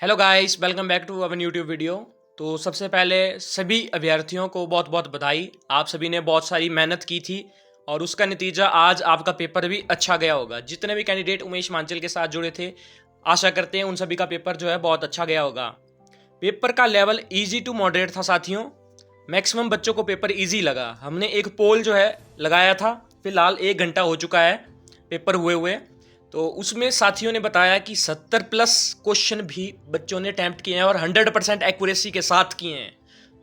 Hello guys, welcome back to our YouTube video. तो सबसे पहले सभी अभ्यर्थियों को बहुत बहुत बधाई। आप सभी ने बहुत सारी मेहनत की थी और उसका नतीजा आज आपका पेपर भी अच्छा गया होगा। जितने भी कैंडिडेट उमेश मांचल के साथ जुड़े थे, आशा करते हैं उन सभी का पेपर जो है बहुत अच्छा गया होगा। पेपर का लेवल इजी टू मॉडरेट था साथियों। मैक्सिमम बच्चों को पेपर इजी लगा। हमने एक पोल जो है लगाया था, फिलहाल 1 घंटा हो चुका है पेपर हुए हुए। तो उसमें साथियों ने बताया कि 70 प्लस क्वेश्चन भी बच्चों ने अटैम्प्ट किए हैं और 100% एक्यूरेसी के साथ किए हैं।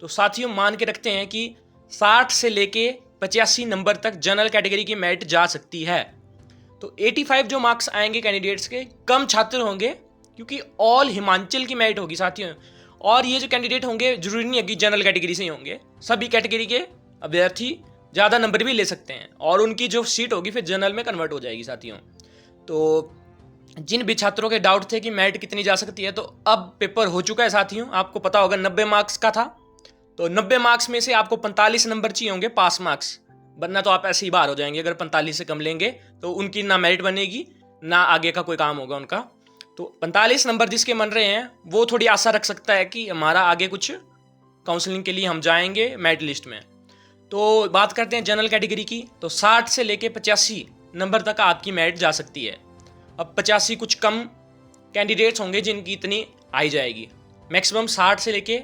तो साथियों मान के रखते हैं कि 60 से लेके 85 नंबर तक जनरल कैटेगरी की मेरिट जा सकती है। तो 85 जो मार्क्स आएंगे कैंडिडेट्स के, कम छात्र होंगे क्योंकि ऑल हिमाचल की मेरिट होगी साथियों। और ये जो कैंडिडेट होंगे जरूरी नहीं है कि जनरल कैटेगरी से ही होंगे, सभी कैटेगरी के अभ्यर्थी ज़्यादा नंबर भी ले सकते हैं और उनकी जो सीट होगी फिर जनरल में कन्वर्ट हो जाएगी साथियों। तो जिन भी छात्रों के डाउट थे कि मेरिट कितनी जा सकती है, तो अब पेपर हो चुका है साथियों। आपको पता होगा 90 मार्क्स का था, तो 90 मार्क्स में से आपको 45 नंबर चाहिए होंगे पास मार्क्स, वरना तो आप ऐसे ही बाहर हो जाएंगे। अगर 45 से कम लेंगे तो उनकी ना मेरिट बनेगी ना आगे का कोई काम होगा उनका। तो 45 नंबर जिसके बन रहे हैं वो थोड़ी आशा रख सकता है कि हमारा आगे कुछ काउंसलिंग के लिए हम जाएंगे मेरिट लिस्ट में। तो बात करते हैं जनरल कैटेगरी की, तो 60 से लेके 85 नंबर तक आपकी मेरिट जा सकती है। अब 85 कुछ कम कैंडिडेट्स होंगे जिनकी इतनी आई जाएगी। मैक्सिमम 60 से लेके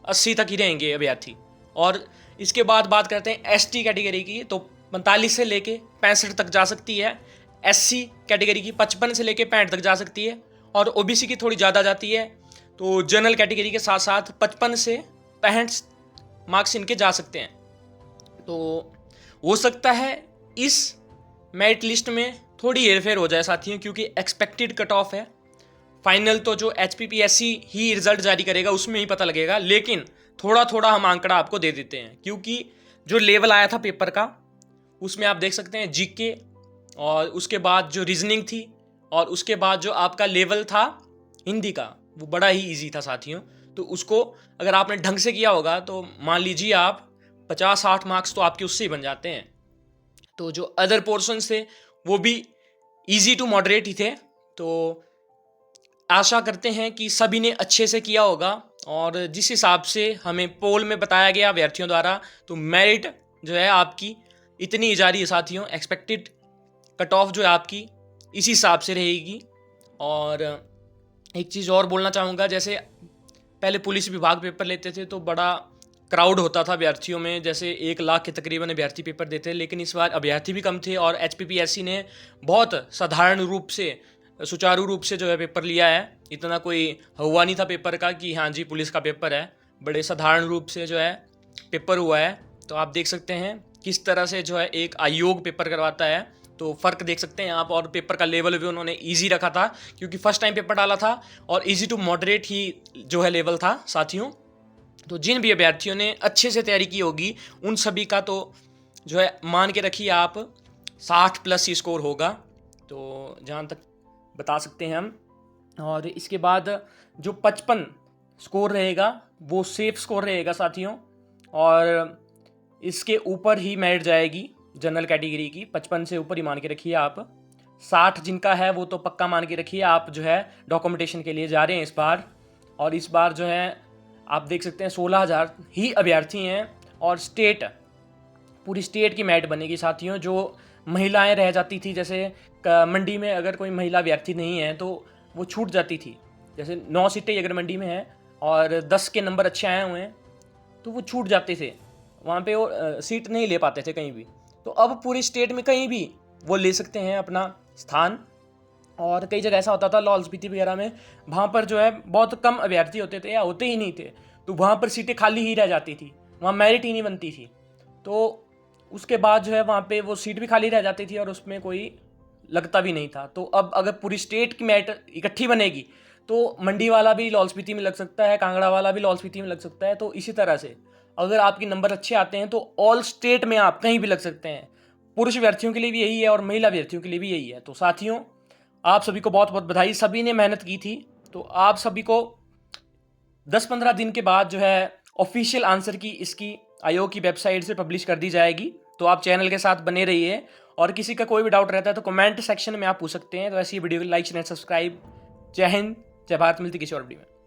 80 तक ही रहेंगे अभ्यर्थी। और इसके बाद बात करते हैं एसटी कैटेगरी की, तो 45 से लेके 65 तक जा सकती है। एससी कैटेगरी की 55 से लेके 65 तक जा सकती है और ओबीसी की थोड़ी ज़्यादा जाती है। तो जनरल कैटेगरी के साथ साथ 55 से 65 मार्क्स इनके जा सकते हैं। तो हो सकता है इस मेरिट लिस्ट में थोड़ी हेरफेर हो जाए साथियों, क्योंकि एक्सपेक्टेड कट ऑफ है। फाइनल तो जो HPPSC ही रिजल्ट जारी करेगा उसमें ही पता लगेगा, लेकिन थोड़ा थोड़ा हम आंकड़ा आपको दे देते हैं क्योंकि जो लेवल आया था पेपर का उसमें आप देख सकते हैं जीके, और उसके बाद जो रीजनिंग थी, और उसके बाद जो आपका लेवल था हिंदी का, वो बड़ा ही ईजी था साथियों। तो उसको अगर आपने ढंग से किया होगा तो मान लीजिए आप 50-60 मार्क्स तो आपके उससे ही बन जाते हैं। तो जो अदर पोर्शन थे वो भी इजी टू मॉडरेट ही थे। तो आशा करते हैं कि सभी ने अच्छे से किया होगा और जिस हिसाब से हमें पोल में बताया गया अभ्यर्थियों द्वारा, तो मेरिट जो है आपकी इतनी जा रही है साथियों। एक्सपेक्टेड कट ऑफ जो है आपकी इसी हिसाब से रहेगी। और एक चीज़ और बोलना चाहूँगा, जैसे पहले पुलिस विभाग पेपर लेते थे तो बड़ा क्राउड होता था अभ्यर्थियों में, जैसे 1 लाख के तकरीबन अभ्यर्थी पेपर देते, लेकिन इस बार अभ्यर्थी भी कम थे और HPPSC ने बहुत साधारण रूप से, सुचारू रूप से जो है पेपर लिया है। इतना कोई हुआ नहीं था पेपर का कि हाँ जी पुलिस का पेपर है, बड़े साधारण रूप से जो है पेपर हुआ है। तो आप देख सकते हैं किस तरह से जो है एक आयोग पेपर करवाता है, तो फ़र्क देख सकते हैं आप। और पेपर का लेवल भी उन्होंने इजी रखा था क्योंकि फर्स्ट टाइम पेपर डाला था और इजी टू मॉडरेट ही जो है लेवल था साथियों। तो जिन भी अभ्यर्थियों ने अच्छे से तैयारी की होगी उन सभी का तो जो है मान के रखिए आप 60 प्लस ही स्कोर होगा, तो जहाँ तक बता सकते हैं हम। और इसके बाद जो 55 स्कोर रहेगा वो सेफ स्कोर रहेगा साथियों, और इसके ऊपर ही मेरिट जाएगी जनरल कैटेगरी की। 55 से ऊपर ही मान के रखिए आप। 60 जिनका है वो तो पक्का मान के रखिए आप जो है डॉक्यूमेंटेशन के लिए जा रहे हैं इस बार। और इस बार जो है आप देख सकते हैं 16,000 ही अभ्यर्थी हैं और स्टेट, पूरी स्टेट की मेरिट बनेगी साथियों। जो महिलाएं रह जाती थी, जैसे मंडी में अगर कोई महिला अभ्यर्थी नहीं है तो वो छूट जाती थी। जैसे 9 सीटें अगर मंडी में हैं और 10 के नंबर अच्छे आए हुए हैं तो वो छूट जाते थे, वहाँ पे वो सीट नहीं ले पाते थे कहीं भी। तो अब पूरी स्टेट में कहीं भी वो ले सकते हैं अपना स्थान। और कई जगह ऐसा होता था लाहौल स्पीति वगैरह में, वहाँ पर जो है बहुत कम अभ्यर्थी होते थे या होते ही नहीं थे, तो वहाँ पर सीटें खाली ही रह जाती थी, वहाँ मेरिट ही नहीं बनती थी। तो उसके बाद जो है वहाँ पे वो सीट भी खाली रह जाती थी और उसमें कोई लगता भी नहीं था। तो अब अगर पूरी स्टेट की मेरिट इकट्ठी बनेगी तो मंडी वाला भी लाहौल स्पीति में लग सकता है, कांगड़ा वाला भी लाहौल स्पीति में लग सकता है। तो इसी तरह से अगर आपके नंबर अच्छे आते हैं तो ऑल स्टेट में आप कहीं भी लग सकते हैं। पुरुष अभ्यर्थियों के लिए भी यही है और महिला अभ्यर्थियों के लिए भी यही है। तो साथियों आप सभी को बहुत बहुत बधाई, सभी ने मेहनत की थी। तो आप सभी को 10-15 दिन के बाद जो है ऑफिशियल आंसर की इसकी आयोग की वेबसाइट से पब्लिश कर दी जाएगी। तो आप चैनल के साथ बने रहिए और किसी का कोई भी डाउट रहता है तो कमेंट सेक्शन में आप पूछ सकते हैं। तो ऐसी वीडियो को लाइक, चैनल सब्सक्राइब। जय हिंद, जय भारत, मिलती किसी और वीडियो में।